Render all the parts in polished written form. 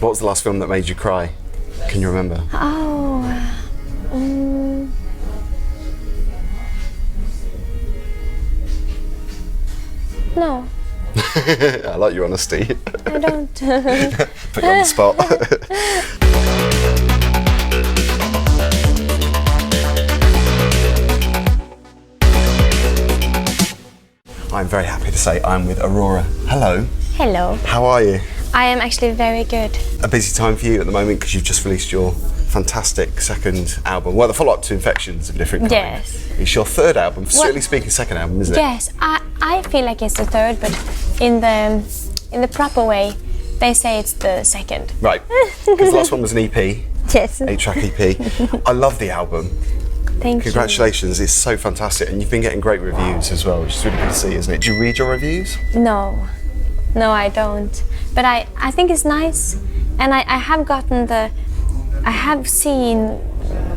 What was the last film that made you cry? Can you remember? No. I like your honesty. I don't. Put you on the spot. I'm very happy to say I'm with Aurora. Hello. Hello. How are you? I am actually very good. A busy time for you at the moment because you've just released your fantastic second album. Well, the follow-up to Infections of a different kind. Yes. It's your third album, strictly speaking second album, isn't it? Yes, I feel like it's the third, but in the proper way, they say it's the second. Right, because the last one was an EP. Yes. 8-track EP. I love the album. Thank Congratulations, it's so fantastic, and you've been getting great reviews as well, which is really good to see, isn't it? Do you read your reviews? you. No, I don't. But I think it's nice, and I have seen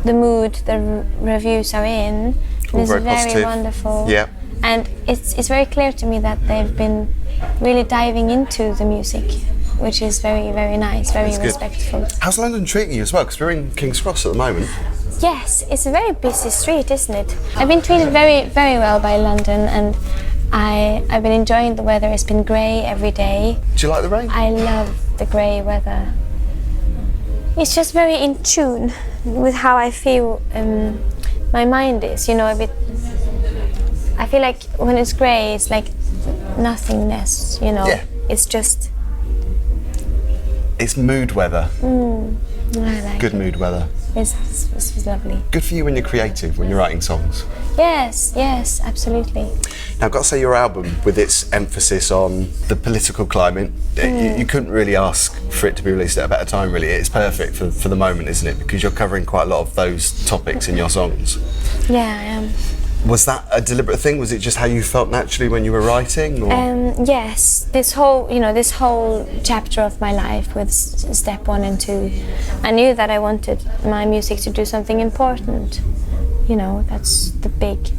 the mood the reviews are in. All It's very very positive. wonderful. Yeah. And it's very clear to me that they've been really diving into the music, which is very, very nice, very That's good. respectful. How's London treating you as well? Because we're in King's Cross at the moment. Yes, it's a very busy street, isn't it? I've been treated very, very well by London, and I've been enjoying the weather. It's been grey every day. Do you like the rain? I love the grey weather. It's just very in tune with how I feel my mind is, a bit. I feel like when it's grey, it's like nothingness, Yeah. It's just... It's mood weather. I like Good it. mood weather. It's lovely. Good for you when you're creative, when you're writing songs. Yes, absolutely. Now, I've got to say, your album, with its emphasis on the political climate, you couldn't really ask for it to be released at a better time, really. It's perfect for the moment, isn't it? Because you're covering quite a lot of those topics in your songs. Yeah, I am. Was that a deliberate thing? Was it just how you felt naturally when you were writing? Or? Yes, this whole chapter of my life with step 1 and 2, I knew that I wanted my music to do something important. That's the big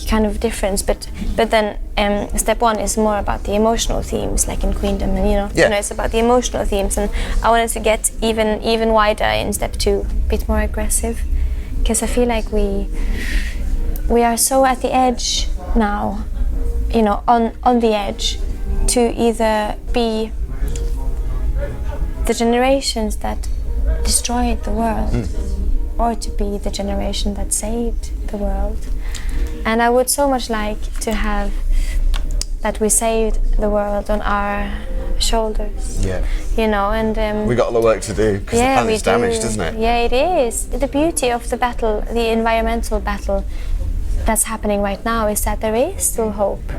kind of difference. But then step 1 is more about the emotional themes, like in Queendom, and it's about the emotional themes. And I wanted to get even wider in step 2, a bit more aggressive, because I feel like we are so at the edge now, on the edge, to either be the generations that destroyed the world or to be the generation that saved the world. And I would so much like to have that we saved the world on our shoulders. Yeah. And We got a lot of work to do because the planet's damaged, isn't it? Yeah, it is. The beauty of the battle, the environmental battle that's happening right now, is that there is still hope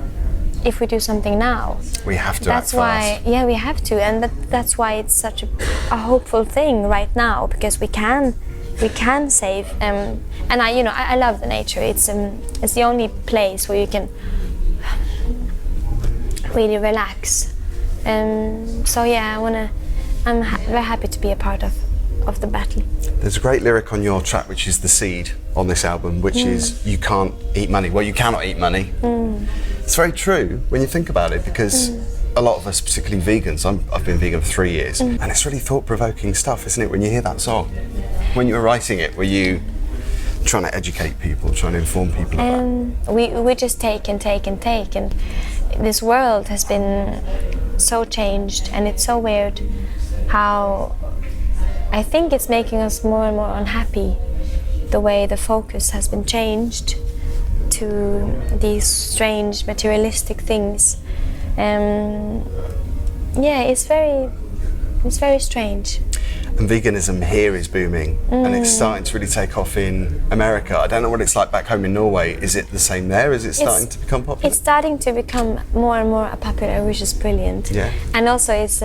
if we do something now. We have to That's act fast. why, we have to, and that's why it's such a hopeful thing right now, because we can save. And I love the nature. It's the only place where you can really relax. So yeah, I'm very happy to be a part of the battle. There's a great lyric on your track, which is the seed on this album, which is you can't eat money. Well, you cannot eat money. It's very true when you think about it, because a lot of us, particularly vegans, I've been vegan for 3 years, and it's really thought-provoking stuff, isn't it, when you hear that song? When you were writing it, were you trying to educate people, trying to inform people about it? We just take and take and take, and this world has been so changed, and it's so weird how I think it's making us more and more unhappy, the way the focus has been changed to these strange materialistic things. It's very strange. And veganism here is booming, and it's starting to really take off in America. I don't know what it's like back home in Norway. Is it the same there? Is it starting to become popular? It's starting to become more and more popular, which is brilliant. Yeah. And also it's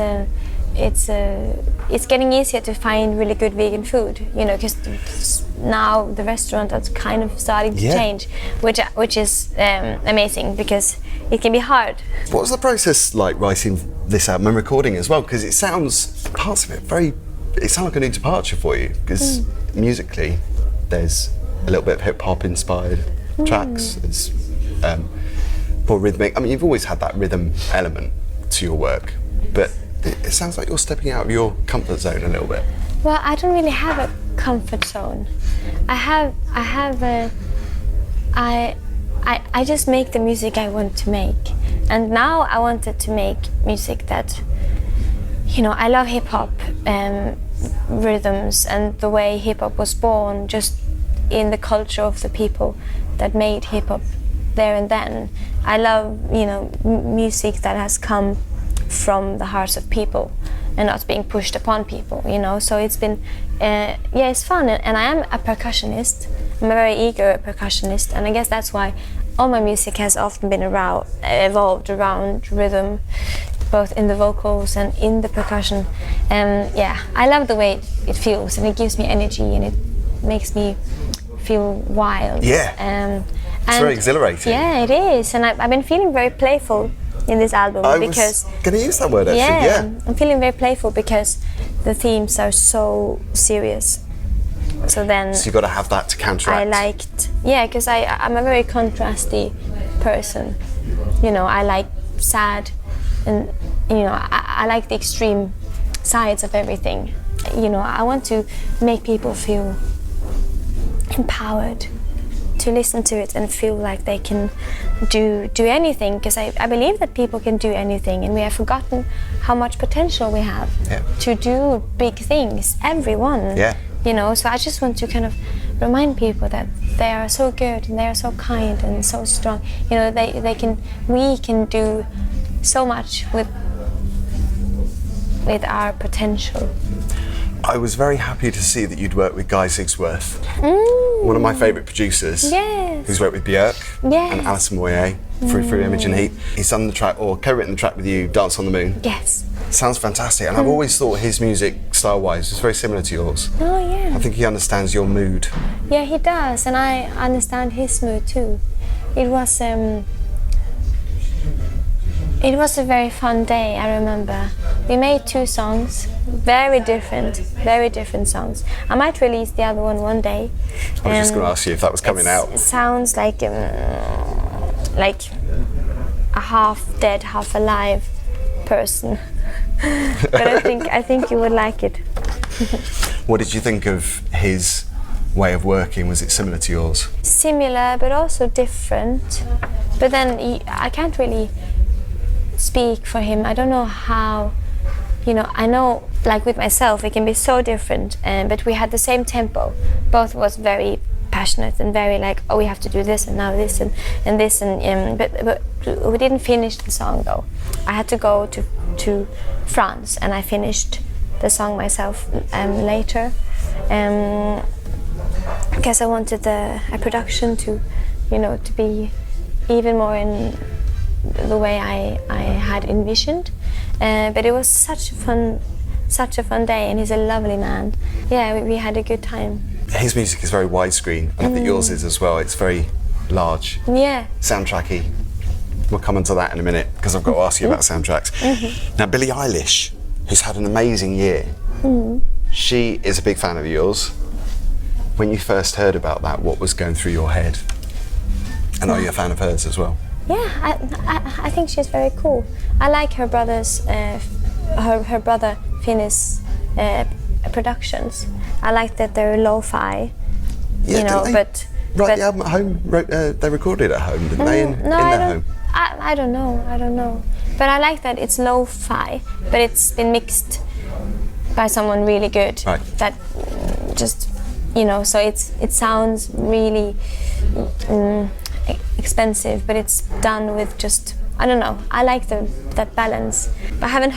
getting easier to find really good vegan food, because now the restaurant is kind of starting to change, which is amazing, because it can be hard. What was the process like writing this album and recording as well? Because it sounds, parts of it it sounds like a new departure for you, because musically there's a little bit of hip-hop inspired tracks. It's more rhythmic. I mean, you've always had that rhythm element to your work, but It sounds like you're stepping out of your comfort zone a little bit. Well, I don't really have a comfort zone. I just make the music I want to make. And now I wanted to make music that, you know, I love hip hop rhythms and the way hip hop was born just in the culture of the people that made hip hop there and then. I love, you know, music that has come from the hearts of people and not being pushed upon people, you know. So it's been, it's fun, and I am a percussionist. I'm a very eager percussionist, and I guess that's why all my music has often been evolved around rhythm, both in the vocals and in the percussion. And I love the way it feels, and it gives me energy, and it makes me feel wild. It's very exhilarating. Yeah, it is, and I've been feeling very playful in this album because... I was going to use that word actually, I'm feeling very playful because the themes are so serious. So you've got to have that to counteract. Because I'm a very contrasty person. You know, I like sad, and you know, I like the extreme sides of everything. You know, I want to make people feel empowered to listen to it and feel like they can do anything, because I believe that people can do anything, and we have forgotten how much potential we have to do big things, everyone. You know, so I just want to kind of remind people that they are so good and they are so kind and so strong. You know, we can do so much with our potential. I was very happy to see that you'd worked with Guy Sigsworth, one of my favourite producers, who's worked with Björk and Alison Moyet through Image and Heat. He's done the track, or co-written the track with you, Dance on the Moon. Yes. Sounds fantastic, and I've always thought his music, style-wise, is very similar to yours. Oh, yeah. I think he understands your mood. Yeah, he does, and I understand his mood too. It was a very fun day, I remember. We made 2 songs, very different songs. I might release the other one day. I was just going to ask you if that was coming out. It sounds like a half dead, half alive person. But I think you would like it. What did you think of his way of working? Was it similar to yours? Similar, but also different. But then I can't really speak for him. I don't know how, you know, I know like with myself it can be so different, but we had the same tempo. Both was very passionate and very like, oh, we have to do this and now this and this, and but we didn't finish the song though. I had to go to France, and I finished the song myself later, because I wanted a production to, you know, to be even more in the way I had envisioned. But it was such a fun day, and he's a lovely man. Yeah, we had a good time. His music is very widescreen, and I think yours is as well. It's very large, soundtracky. We'll come onto that in a minute, because I've got to ask you about soundtracks. Now, Billie Eilish, who's had an amazing year, she is a big fan of yours. When you first heard about that, what was going through your head? And are you a fan of hers as well? Yeah, I think she's very cool. I like her brother's, her brother Finn's productions. I like that they're lo-fi, you know, but write the album at home. They recorded it at home, didn't they? In their home. I don't know. But I like that it's lo-fi, but it's been mixed by someone really good. Right. That just, you know, so it sounds really expensive, but it's done with just, I don't know. I like that balance. But I haven't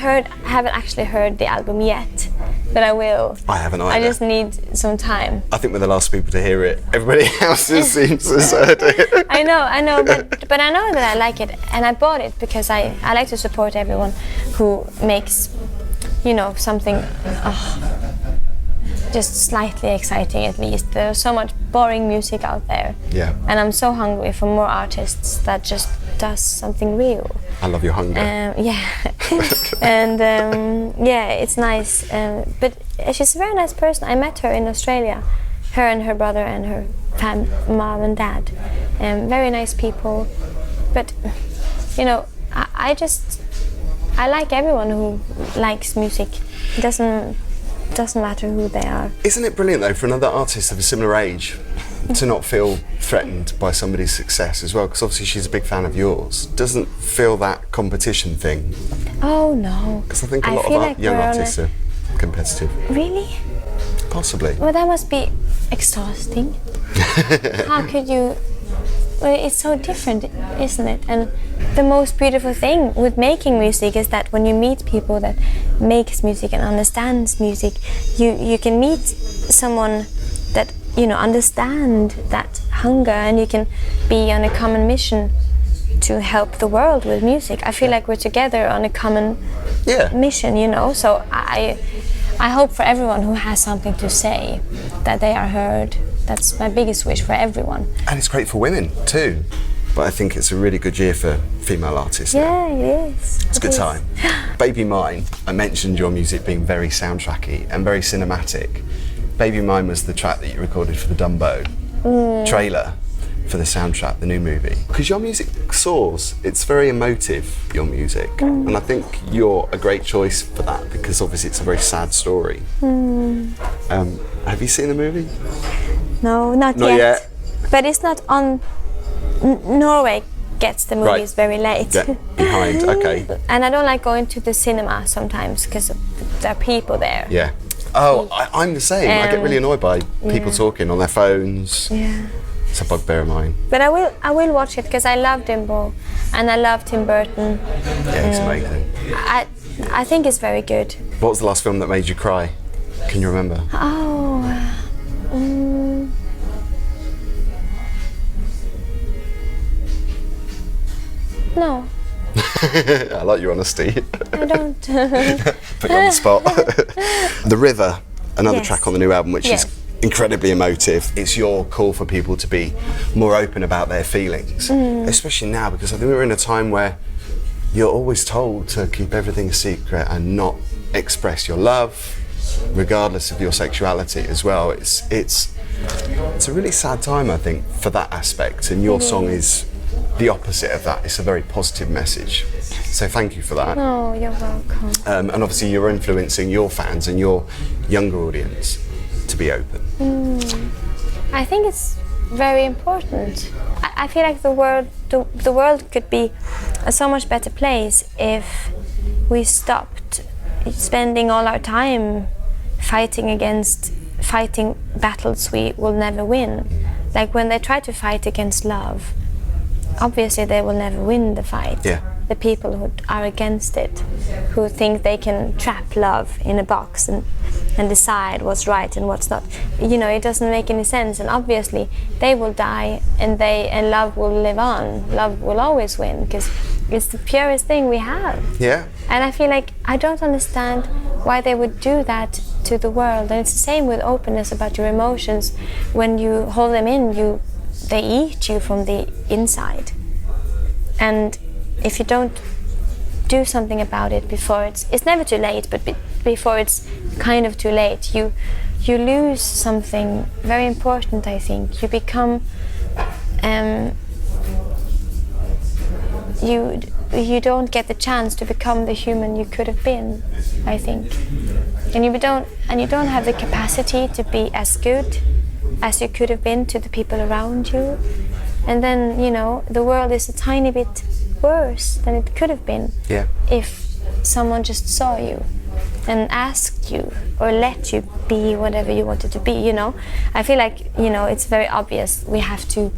actually heard the album yet, but I will. I haven't either. I just need some time. I think we're the last people to hear it. Everybody else seems to have heard it. I know, but I know that I like it, and I bought it because I like to support everyone who makes, you know, something just slightly exciting at least. There's so much boring music out there. Yeah. And I'm so hungry for more artists that just does something real. I love your hunger. Yeah. And yeah, it's nice. But she's a very nice person. I met her in Australia. Her and her brother and her mom and dad. Very nice people. But, you know, I just I like everyone who likes music. It doesn't matter who they are. Isn't it brilliant though for another artist of a similar age to not feel threatened by somebody's success as well? Because obviously she's a big fan of yours. Doesn't feel that competition thing. Oh no. Because I think a lot of young artists are competitive. Really? Possibly. Well, that must be exhausting. How could you? Well, it's so different, isn't it? And the most beautiful thing with making music is that when you meet people that makes music and understands music, you can meet someone that, you know, understand that hunger, and you can be on a common mission to help the world with music. I feel like we're together on a common mission, you know. So I hope for everyone who has something to say that they are heard. That's my biggest wish for everyone. And it's great for women too. But I think it's a really good year for female artists now. Yeah, it is. It's a good time. Baby Mine, I mentioned your music being very soundtracky and very cinematic. Baby Mine was the track that you recorded for the Dumbo trailer for the soundtrack, the new movie. Because your music soars, it's very emotive, your music. And I think you're a great choice for that because obviously it's a very sad story. Have you seen the movie? No, not yet. But it's not on... Norway gets the movies very late. Yeah, behind, okay. And I don't like going to the cinema sometimes because there are people there. Yeah. Oh, I'm the same. I get really annoyed by people talking on their phones. Yeah. It's a bugbear of mine. But I will watch it because I love Dumbo and I love Tim Burton. Yeah, it's amazing. I think it's very good. What was the last film that made you cry? Can you remember? No. I like your honesty. I don't. Put you on the spot. The River, another track on the new album, which is incredibly emotive. It's your call for people to be more open about their feelings, especially now, because I think we're in a time where you're always told to keep everything a secret and not express your love, regardless of your sexuality as well. It's a really sad time, I think, for that aspect, and your song is the opposite of that. It's a very positive message. So thank you for that. Oh, you're welcome. And obviously you're influencing your fans and your younger audience to be open. I think it's very important. I feel like the world could be a so much better place if we stopped spending all our time fighting battles we will never win. Like when they try to fight against love, obviously they will never win the fight. Yeah. The people who are against it, who think they can trap love in a box and decide what's right and what's not. You know, it doesn't make any sense, and obviously they will die and love will live on. Love will always win because it's the purest thing we have. Yeah. And I feel like I don't understand why they would do that to the world. And it's the same with openness about your emotions. When you hold them in, they eat you from the inside. And if you don't do something about it before it's never too late, but before it's kind of too late, you lose something very important, I think. You become you don't get the chance to become the human you could have been, I think. And you don't have the capacity to be as good as you could have been to the people around you. And then, you know, the world is a tiny bit worse than it could have been if someone just saw you and asked you or let you be whatever you wanted to be, you know. I feel like, you know, it's very obvious we have to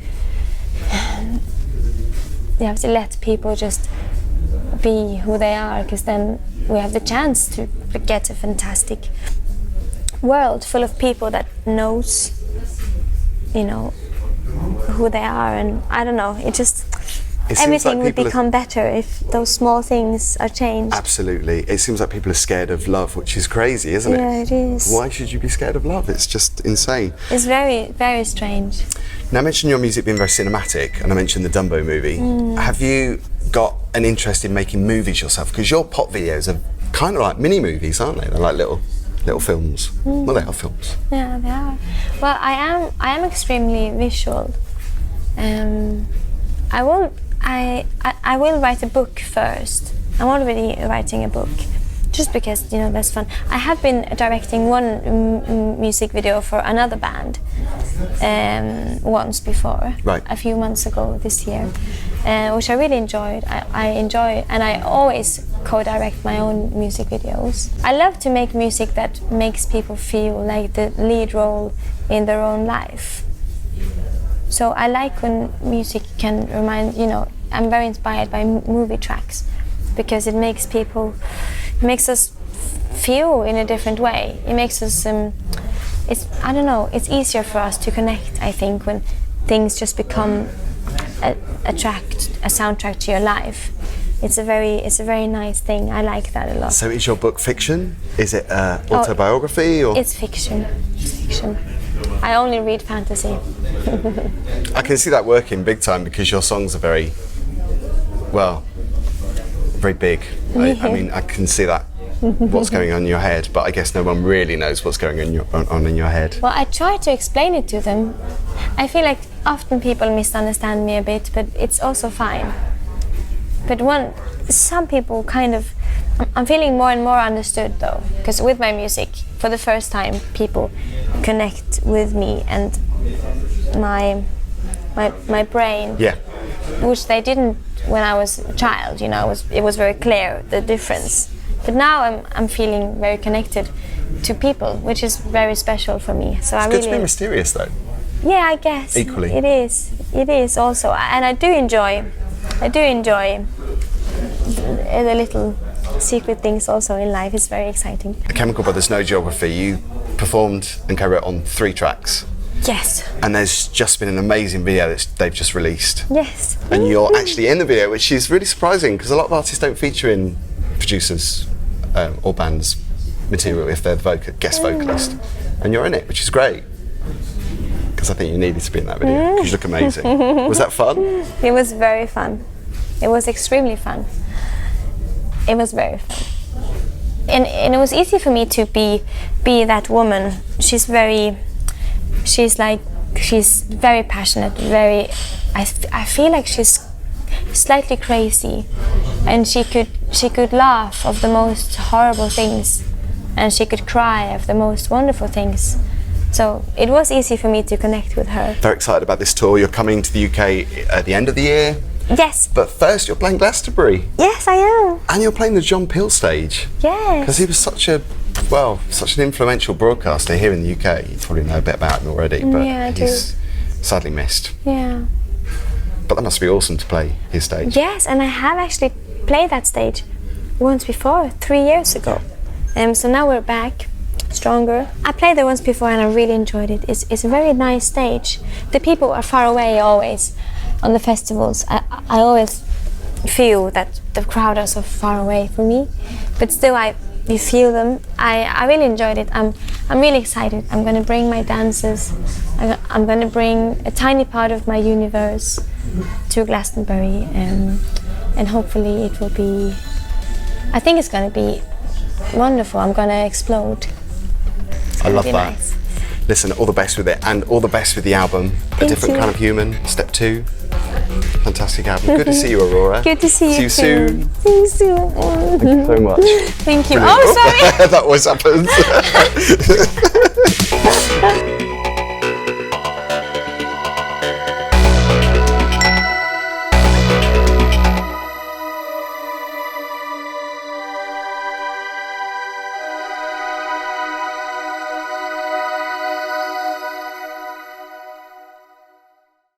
let people just be who they are, because then we have the chance to get a fantastic world full of people that knows, you know, who they are. And I don't know, everything would become better if those small things are changed. Absolutely. It seems like people are scared of love, which is crazy, isn't it? Yeah, it is. Why should you be scared of love? It's just insane. It's very, very strange. Now, I mentioned your music being very cinematic, and I mentioned the Dumbo movie. Have you got an interest in making movies yourself? Because your pop videos are kind of like mini movies, aren't they? They're like little films. Well, they are films. Yeah, they are. Well, I am extremely visual. I will write a book first, I'm already writing a book, just because, you know, that's fun. I have been directing one music video for another band once before, right, a few months ago this year, which I really enjoyed. I enjoy, and I always co-direct my own music videos. I love to make music that makes people feel like the lead role in their own life. So I like when music can remind, you know, I'm very inspired by movie tracks, because it makes us feel in a different way. It makes us, I don't know, it's easier for us to connect, I think, when things just become a soundtrack to your life. It's a very nice thing. I like that a lot. So is your book fiction? Is it autobiography? Or? It's fiction. It's fiction. I only read fantasy. I can see that working big time, because your songs are very big. I mean, I can see that, what's going on in your head, but I guess no one really knows what's going on in your head. Well, I try to explain it to them. I feel like often people misunderstand me a bit, but it's also fine. But some people kind of, I'm feeling more and more understood though, because with my music, for the first time, people connect with me and my brain. Yeah. Which they didn't when I was a child, you know, it was very clear, the difference. But now I'm feeling very connected to people, which is very special for me. So it's good to be mysterious though. Yeah, I guess. Equally. It is also, and I do enjoy the little secret things also in life. It's very exciting. The Chemical Brothers, No Geography, you performed and co-wrote on 3 tracks. Yes. And there's just been an amazing video that they've just released. Yes. And you're actually in the video, which is really surprising, because a lot of artists don't feature in producers or bands' material if they're the guest vocalist. And you're in it, which is great. Because I think you needed to be in that video, because you look amazing. Was that fun? It was very fun. It was extremely fun. It was very fun. And it was easy for me to be that woman. She's very passionate, I feel like she's slightly crazy, and she could laugh of the most horrible things, and she could cry of the most wonderful things. So it was easy for me to connect with her. Very excited about this tour. You're coming to the UK at the end of the year. Yes. But first you're playing Glastonbury. Yes, I am. And you're playing the John Peel stage. Yes. Because he was such an influential broadcaster here in the UK. You probably know a bit about him already, but he's sadly missed. Yeah. But that must be awesome to play his stage. Yes, and I have actually played that stage once before, 3 years ago. So now we're back, stronger. I played there once before and I really enjoyed it. It's a very nice stage. The people are far away always on the festivals. I always feel that the crowd are so far away from me, but still you feel them. I really enjoyed it. I'm really excited. I'm going to bring my dancers. I'm going to bring a tiny part of my universe to Glastonbury, and hopefully it will be, I think it's going to be wonderful. I'm going to explode. I love that. Nice. Listen, all the best with it, and all the best with the album. Thank A Different you. Kind of Human, Step 2. Fantastic album. Good to see you, Aurora. Good to see you. See you soon. See you soon. Thank you so much. Thank you. Brilliant. Oh, sorry. That always happens.